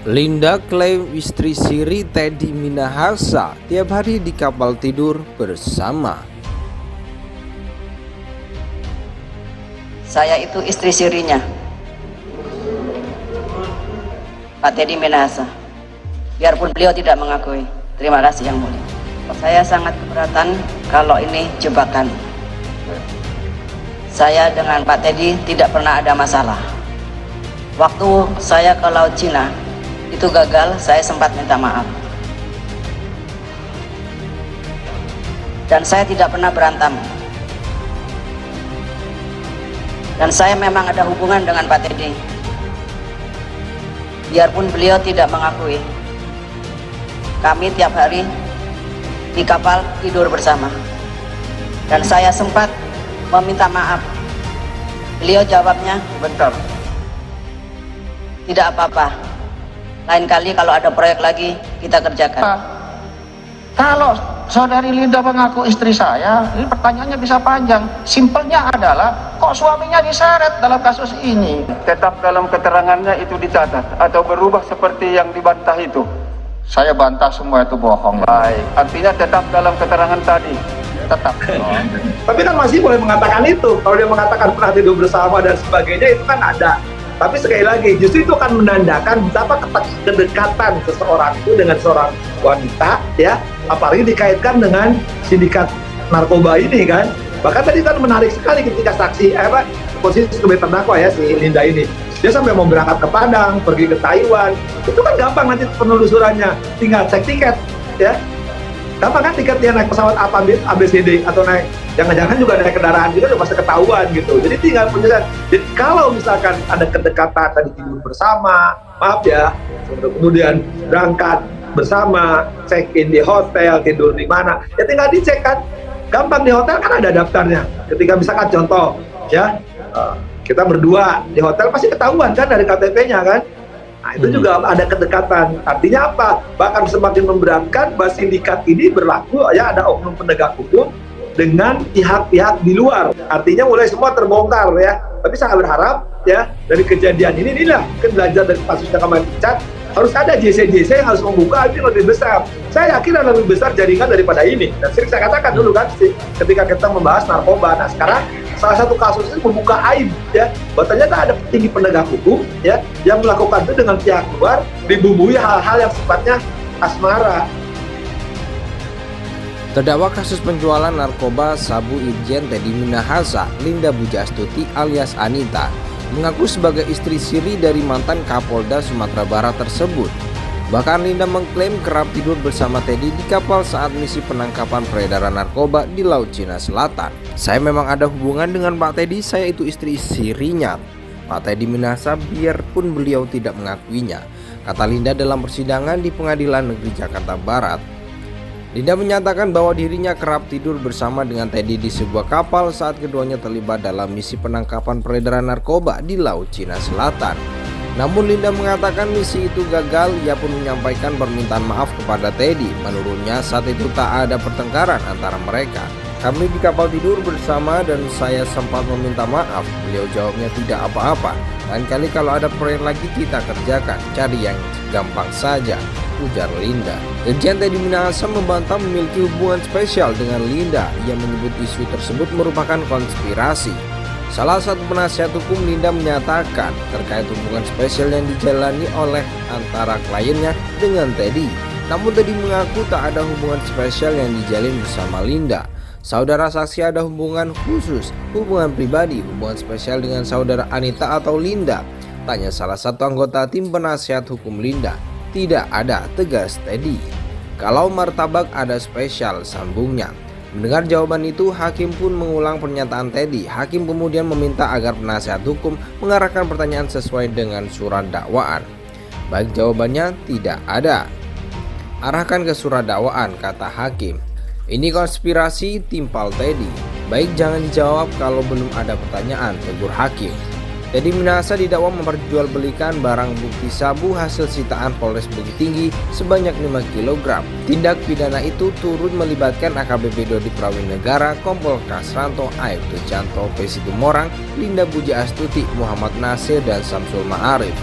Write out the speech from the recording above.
Linda klaim istri siri Teddy Minahasa tiap hari di kapal tidur bersama. Saya itu istri sirinya, Pak Teddy Minahasa. Biarpun beliau tidak mengakui. Terima kasih Yang Mulia. Saya sangat keberatan kalau ini jebakan. Saya dengan Pak Teddy tidak pernah ada masalah. Waktu saya ke Laut Cina itu gagal, saya sempat minta maaf. Dan saya tidak pernah berantem. Dan saya memang ada hubungan dengan Pak Teddy. Biarpun beliau tidak mengakui. Kami tiap hari di kapal tidur bersama. Dan saya sempat meminta maaf. Beliau jawabnya, betul. Tidak apa-apa. Lain kali kalau ada proyek lagi, kita kerjakan. Kalau saudari Linda mengaku istri saya, ini pertanyaannya bisa panjang. Simpelnya adalah, kok suaminya diseret dalam kasus ini? Tetap dalam keterangannya itu dicatat atau berubah seperti yang dibantah itu? Saya bantah semua itu bohong. Baik, artinya tetap dalam keterangan tadi. Tetap. Tapi kan masih boleh mengatakan itu. Kalau dia mengatakan pernah tidur bersama dan sebagainya, itu kan ada. Tapi sekali lagi, justru itu akan menandakan betapa kedekatan seseorang itu dengan seorang wanita, ya, apalagi dikaitkan dengan sindikat narkoba ini kan. Bahkan tadi kan menarik sekali ketika saksi, posisi sebagai terdakwa ya si Linda ini, dia sampai mau berangkat ke Padang, pergi ke Taiwan, itu kan gampang nanti penelusurannya, tinggal cek tiket, ya. Gampang kan tiketnya naik pesawat apa ABCD atau naik jangan-jangan juga naik kendaraan juga udah pasti ketahuan gitu. Jadi tinggal penjelasan. Jadi kalau misalkan ada kedekatan tadi tidur bersama, maaf ya, kemudian berangkat bersama, check in di hotel, tidur di mana, ya tinggal dicek kan. Gampang di hotel kan ada daftarnya. Ketika misalkan contoh ya, kita berdua di hotel pasti ketahuan kan dari KTP-nya kan. Nah, itu juga ada kedekatan. Artinya apa? Bahkan semakin memberatkan bahwa sindikat ini berlaku ya, ada oknum penegak hukum dengan pihak-pihak di luar. Artinya mulai semua terbongkar ya. Tapi saya berharap ya dari kejadian ini inilah kan belajar dari kasusnya kemarin Cat, harus ada JC-JC yang harus membuka ini lebih besar. Saya yakin ada lebih besar jaringan daripada ini. Dan sering saya katakan dulu kan ketika kita membahas narkoba. Nah sekarang salah satu kasus itu membuka aib ya, bahwa ternyata ada petinggi penegak hukum ya yang melakukan itu dengan pihak luar, dibumbui hal-hal yang sifatnya asmara. Terdakwa kasus penjualan narkoba sabu Irjen Teddy Minahasa, Linda Pujastuti alias Anita, mengaku sebagai istri siri dari mantan Kapolda Sumatera Barat tersebut. Bahkan Linda mengklaim kerap tidur bersama Teddy di kapal saat misi penangkapan peredaran narkoba di Laut Cina Selatan. Saya memang ada hubungan dengan Pak Teddy, saya itu istri sirinya, Pak Teddy Minahasa, biarpun beliau tidak mengakuinya, kata Linda dalam persidangan di Pengadilan Negeri Jakarta Barat. Linda menyatakan bahwa dirinya kerap tidur bersama dengan Teddy di sebuah kapal saat keduanya terlibat dalam misi penangkapan peredaran narkoba di Laut Cina Selatan. Namun Linda mengatakan misi itu gagal. Ia pun menyampaikan permintaan maaf kepada Teddy. Menurutnya saat itu tak ada pertengkaran antara mereka. Kami di kapal tidur bersama dan saya sempat meminta maaf. Beliau jawabnya tidak apa-apa. Lain kali kalau ada proyek lagi kita kerjakan. Cari yang gampang saja, ujar Linda. Irjen Teddy Minahasa membantah memiliki hubungan spesial dengan Linda. Ia menyebut isu tersebut merupakan konspirasi. Salah satu penasihat hukum Linda menyatakan terkait hubungan spesial yang dijalani oleh antara kliennya dengan Teddy. Namun Teddy mengaku tak ada hubungan spesial yang dijalin bersama Linda. Saudara saksi ada hubungan khusus, hubungan pribadi, hubungan spesial dengan saudara Anita atau Linda? Tanya salah satu anggota tim penasihat hukum Linda. Tidak ada, tegas Teddy. Kalau martabak ada spesial, sambungnya. Mendengar jawaban itu, hakim pun mengulang pernyataan Teddy. Hakim kemudian meminta agar penasihat hukum mengarahkan pertanyaan sesuai dengan surat dakwaan. Baik, jawabannya tidak ada. Arahkan ke surat dakwaan, kata hakim. Ini konspirasi, timpal Teddy. Baik, jangan dijawab kalau belum ada pertanyaan, tegur hakim. Teddy Minahasa didakwa memperjualbelikan barang bukti sabu hasil sitaan Polres Bukit Tinggi sebanyak 5 kg. Tindak pidana itu turut melibatkan AKBP Dodi Prawinegara, Kompol Kasranto, Aibtu Canto, P. Situmorang, Linda Pujastuti, Muhammad Nasir, dan Samsul Ma'arif.